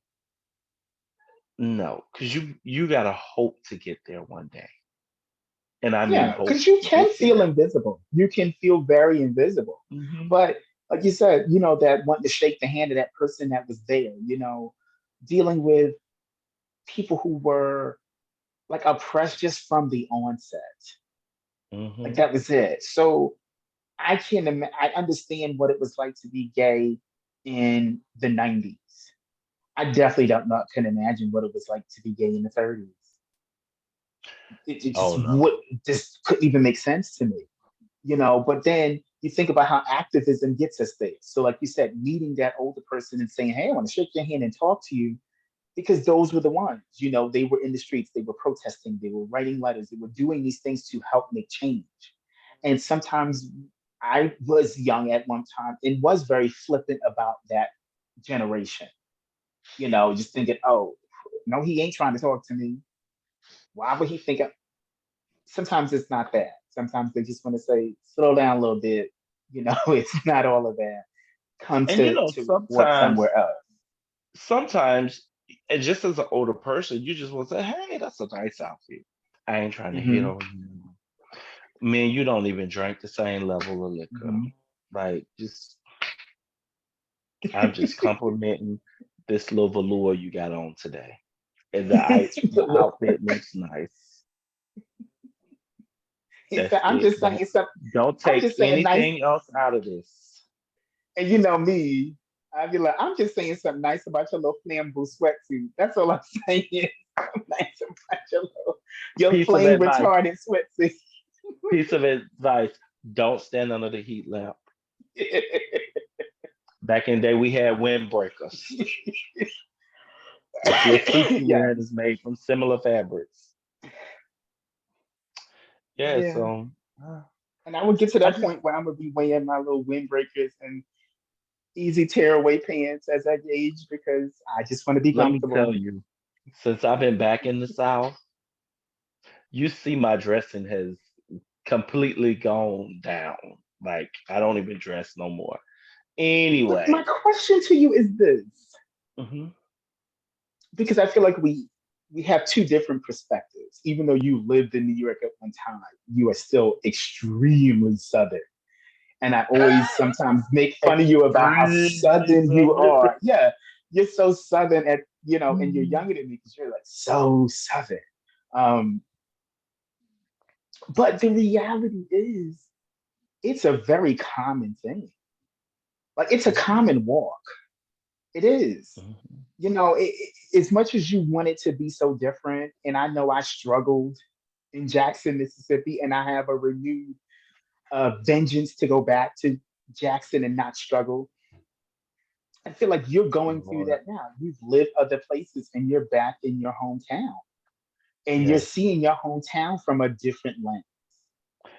no, because you gotta hope to get there one day. And I mean Yeah, hope because you to can get feel there. invisible. You can feel very invisible. Hmm. But like you said, that wanting to shake the hand of that person that was there, dealing with people who were like oppressed just from the onset. Like Hmm. that was it. So I understand what it was like to be gay in the 90s. I definitely don't not can imagine what it was like to be gay in the 30s. It Oh just no. would just couldn't even make sense to me. But then you think about how activism gets us there. So, like you said, meeting that older person and saying, "Hey, I want to shake your hand and talk to you," because those were the ones, they were in the streets, they were protesting, they were writing letters, they were doing these things to help make change. And sometimes I was young at one time and was very flippant about that generation, just thinking, oh, no, he ain't trying to talk to me. Why would he think? Sometimes it's not that. Sometimes they just want to say, slow down a little bit. It's not all of that. Come And to work somewhere else. sometimes, and just as an older person, you just want to say, "Hey, that's a nice outfit." I ain't trying to hit Hmm. on you. Me and you don't even drink the same level of liquor. Hmm. Like, I'm just complimenting this little velour you got on today. And the outfit looks nice. He That's said, I'm it. just saying something. Don't I'm take just saying nice. anything else out of this. And you know me, I'd be like, I'm just saying something nice about your little flamboyant sweatsuit. That's all I'm saying. Something nice about your Piece of flame advice. retardant sweatsuit. Piece of advice. Don't stand under the heat lamp. Back in the day, we had windbreakers. If your suit you wearing is Yes. made from similar fabrics. Yeah, Yeah. so uh, And I would get to I that just point where I'm gonna be wearing my little windbreakers and easy tearaway pants as I age because I just want to be let me tell comfortable. you, since I've been back in the South, you see my dressing has completely gone down. Like I don't even dress no more. But my Anyway, question to you is this, hmm because I feel like we have two different perspectives. Even though you lived in New York at one time, you are still extremely southern. And I always sometimes make fun of you about how extremely southern you southern. are. Yeah, you're so southern and you're younger than me because you're like so southern. Um, but the reality is it's a very common thing. Like it's a Mhm, common walk. It is. mhm. As much as you want it to be so different, and I know I struggled in Jackson, Mississippi, and I have a renewed vengeance to go back to Jackson and not struggle. I feel like you're going through Lord. that now. You've lived other places and you're back in your hometown and you're Yes. seeing your hometown from a different lens.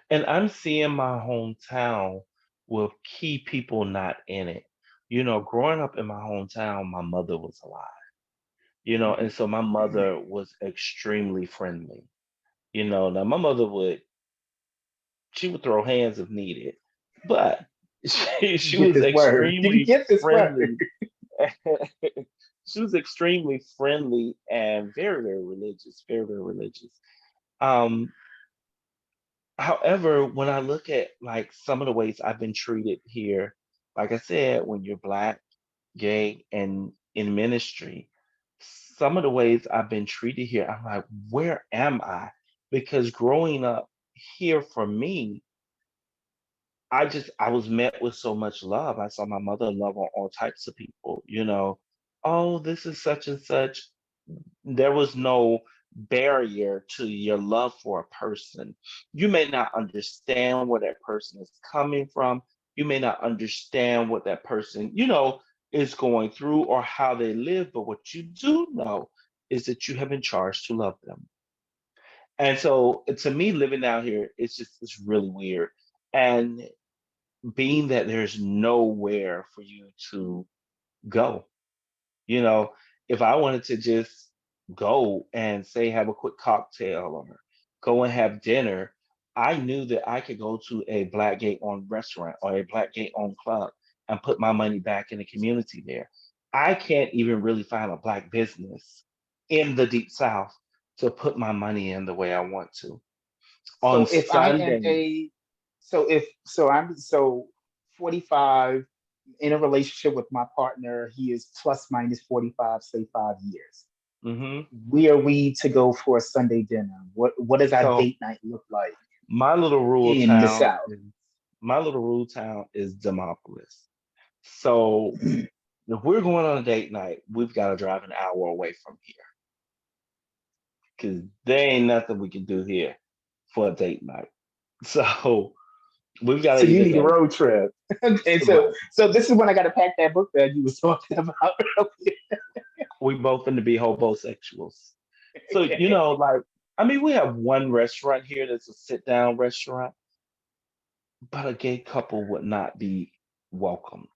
And I'm seeing my hometown with key people not in it. Growing up in my hometown, my mother was alive, and Mhm. so my mother was extremely friendly. Now my mother she would throw hands if needed, but You she get was this word. You extremely get this word. friendly. She was extremely friendly and very, very religious, very, very religious. Um, However, when I look at like some of the ways I've been treated here, like I said, when you're black, gay, and in ministry, some of the ways I've been treated here, I'm like, where am I? Because growing up here for me, I was met with so much love. I saw my mother love on all types of people, Oh, this is such and such. There was no barrier to your love for a person. You may not understand where that person is coming from. You may not understand what that person, is going through or how they live, but what you do know is that you have been charged to love them. And so to me, living out here, it's really weird. And being that there's nowhere for you to go. You know, if I wanted to just go and say have a quick cocktail or go and have dinner, I knew that I could go to a black gate owned restaurant or a black gate owned club and put my money back in the community there. I can't even really find a black business in the deep south to put my money in the way I want to. On So if I am Sundays, a so if so I'm so 45 in a relationship with my partner, he is plus minus 45, say 5 years. hmm Where are we to go for a Sunday dinner? What does our so date night look like my little rural in the town South? is my little rural town is Demopolis. So if we're going on a date night, we've got to drive an hour away from here because there ain't nothing we can do here for a date night. So we've got to So you either need a go road trip. And so right. so this is when I gotta pack that book that you was talking about earlier. We both going to be hobosexuals. So like I mean, we have one restaurant here that's a sit down restaurant, but a gay couple would not be welcomed.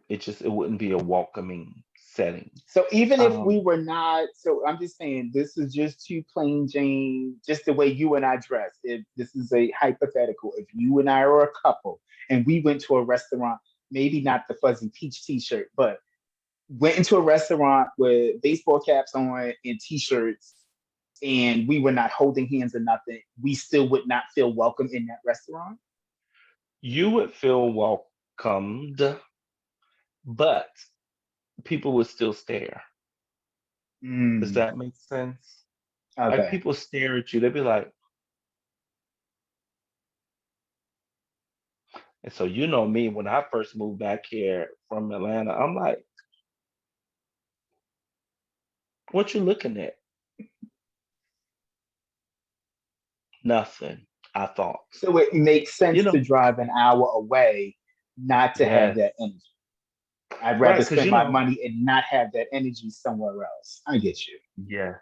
It wouldn't be a welcoming setting. So even if we Um, were not, so I'm just saying this is just too plain Jane, just the way you and I dress. If this is a hypothetical, if you and I are a couple and we went to a restaurant, maybe not the fuzzy peach t-shirt, but went into a restaurant with baseball caps on and t-shirts and we were not holding hands or nothing, we still would not feel welcome in that restaurant. you would feel welcomed, but people would still stare. Does Mm, that make sense? Like okay. people stare at you, they'd be like, and so me, when I first moved back here from Atlanta, I'm like, what you looking at? Nothing. I thought. So it makes You sense to know, drive an hour away, not to have yes. that energy. I'd Right, rather because spend my money and not have that energy somewhere else. I get you. yeah.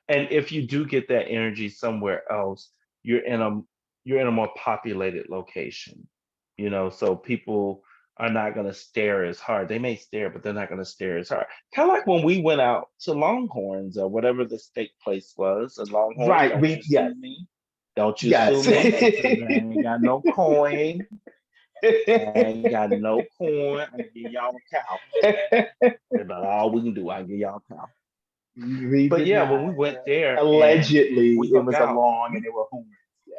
And if you do get that energy somewhere else, you're in a you're in a more populated location. So people are not going to stare as hard. They may stare, but they're not going to stare as hard. Kind of like when we went out to Longhorns or whatever the steak place was. And Longhorns, Right. don't you We yes. sue me? Don't you sue Yes. me? Because I ain't got no coin. I ain't got no coin. I can give y'all a cow. That's about all we can do. I can give y'all a cow. We But did yeah, not. when we went there and Allegedly, we it hung was a out, long and there were horns. Yes.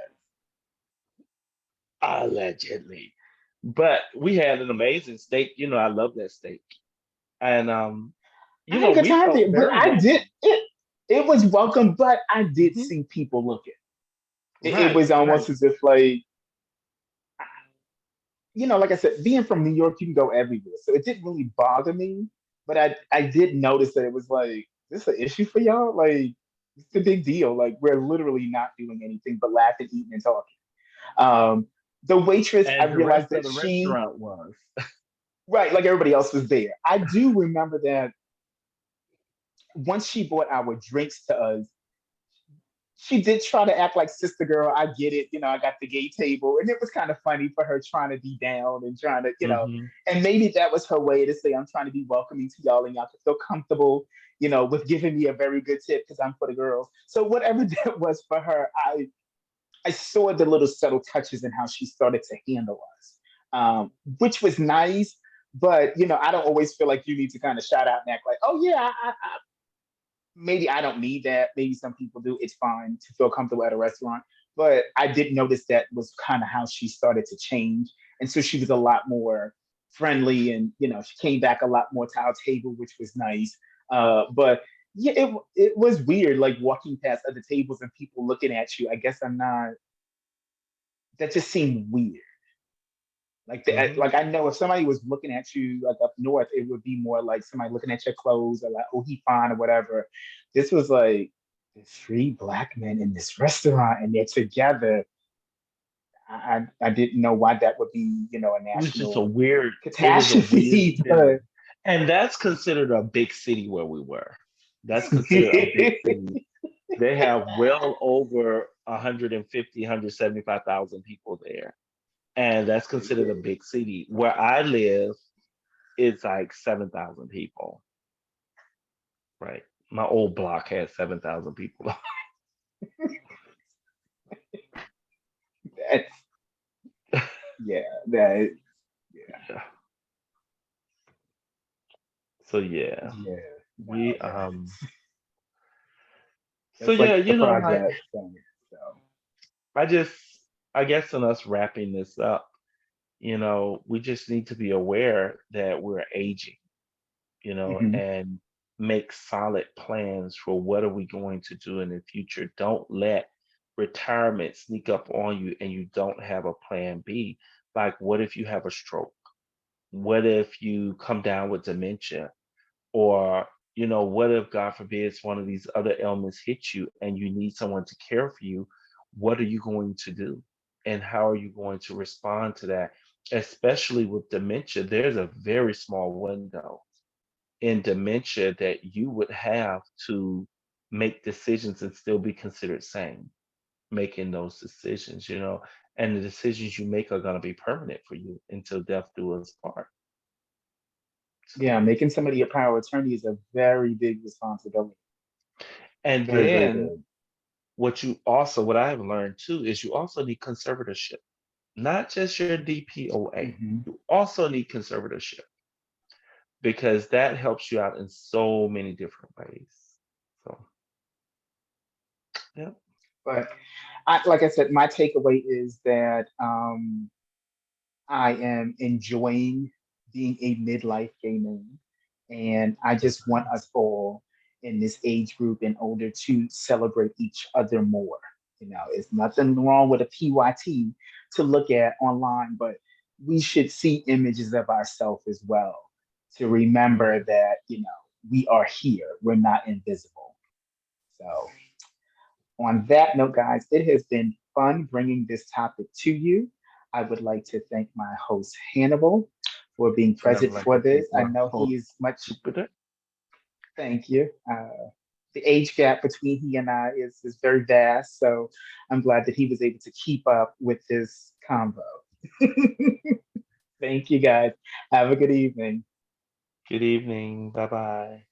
allegedly. But we had an amazing steak. I love that steak. And I had a good we time felt there, but very I did welcome. it. It was welcome, but I did Mhm. see people looking. It Right, was almost right. as if like like I said, being from New York, you can go everywhere. So it didn't really bother me, but I did notice that it was like, this is an issue for y'all? Like, it's a big deal. Like, we're literally not doing anything but laughing, eating, and talking. Um, the waitress, I As the realized rest of that the she, restaurant was. right, like everybody else was there. I do remember that once she brought our drinks to us, she did try to act like sister girl. I get it, I got the gay table, and it was kind of funny for her trying to be down and trying to, Hmm. and maybe that was her way to say, I'm trying to be welcoming to y'all, and y'all can feel comfortable, with giving me a very good tip because I'm for the girls. So whatever that was for her, I saw the little subtle touches in how she started to handle us, which was nice. But I don't always feel like you need to kind of shout out and act like, oh yeah, maybe I don't need that. Maybe some people do. It's fine to feel comfortable at a restaurant. But I did notice that was kind of how she started to change. And so she was a lot more friendly and, she came back a lot more to our table, which was nice. But yeah, it was weird, like walking past other tables and people looking at you. I guess I'm not, that just seemed weird. Hmm. Like I know if somebody was looking at you like up north, it would be more like somebody looking at your clothes or like, oh, he fine or whatever. This was like there's three black men in this restaurant and they're together. I didn't know why that would be, a It was just a national weird. It was a weird catastrophe, but feeling, and that's considered a big city where we were. That's considered a big city. They have well over 150, 175,000 people there, and that's considered a big city. Where I live, it's like 7,000 people. Right, my old block has 7,000 people. that's yeah, that yeah, Yeah. So yeah, yeah. No, we So that's yeah, like the like project thing. So I just I guess in us wrapping this up, we just need to be aware that we're aging, mhm. and make solid plans for what are we going to do in the future. Don't let retirement sneak up on you and you don't have a plan B. Like, what if you have a stroke? What if you come down with dementia? Or, what if, God forbid, one of these other ailments hit you and you need someone to care for you? What are you going to do? And how are you going to respond to that? Especially with dementia, there's a very small window in dementia that you would have to make decisions and still be considered sane making those decisions, and the decisions you make are going to be permanent for you until death do us part. Yeah, So, making somebody a power of attorney is a very big responsibility. and Very, very then big. what I have learned too is you also need conservatorship, not just your DPOA. Hmm. You also need conservatorship because that helps you out in so many different ways. So, yeah, But like I said, my takeaway is that I am enjoying being a midlife gay man. And I that's just want nice. us all in this age group and older to celebrate each other more. It's nothing wrong with a PYT to look at online, but we should see images of ourselves as well to remember Mhm. that, we are here. We're not invisible. So on that note, guys, it has been fun bringing this topic to you. I would like to thank my host, Hannibal, for being And I would present like for to this. thank I my know he host, is much, Jupiter. thank you. The age gap between he and I is very vast. So I'm glad that he was able to keep up with this convo. Thank you, guys. Have a good evening. Good evening. Bye bye.